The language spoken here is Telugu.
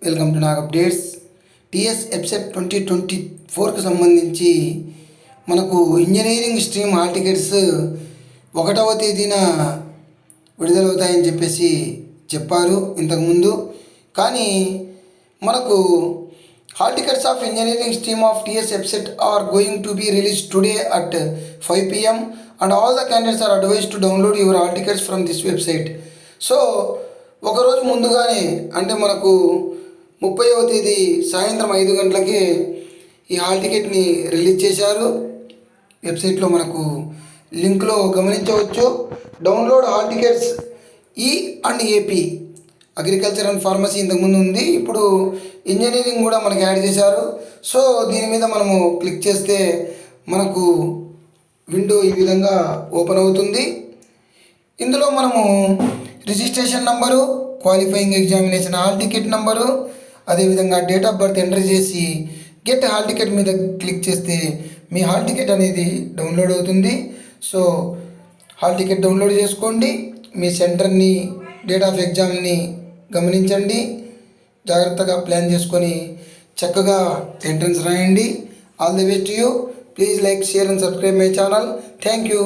Welcome to Nag updates. TS EAPCET 2024కు సంబంధించి మనకు ఇంజనీరింగ్ స్ట్రీమ్ హాల్ టికెట్స్ 1వ తేదీన విడుదలవుతాయని చెప్పేసి చెప్పారు ఇంతకుముందు. కానీ మనకు hall tickets of engineering stream of TS EAPCET are going to be release today at 5 PM and all the candidates are advised to download your hall tickets from this website. So ఒకరోజు ముందుగానే అంటే మనకు 30వ తేదీ సాయంత్రం 5 గంటలకి ఈ హాల్ టికెట్ని రిలీజ్ చేశారు. వెబ్సైట్లో మనకు లింక్లో గమనించవచ్చు. Download hall tickets E&AP agriculture and pharmacy ఇంతకుముందు ఉంది, ఇప్పుడు ఇంజనీరింగ్ కూడా మనకి యాడ్ చేశారు. సో దీని మీద మనము క్లిక్ చేస్తే మనకు విండో ఈ విధంగా ఓపెన్ అవుతుంది. ఇందులో మనము registration number, qualifying examination hall ticket number, అదేవిధంగా డేట్ ఆఫ్ బర్త్ ఎంటర్ చేసి గెట్ హాల్ టికెట్ మీద క్లిక్ చేస్తే మీ హాల్ టికెట్ అనేది డౌన్లోడ్ అవుతుంది. సో హాల్ టికెట్ డౌన్లోడ్ చేసుకోండి. మీ సెంటర్ని, డేట్ ఆఫ్ ఎగ్జామ్ని గమనించండి. జాగ్రత్తగా ప్లాన్ చేసుకొని చక్కగా ఎంట్రన్స్ రాయండి. All the best to you. Please like, share and subscribe my channel. Thank you.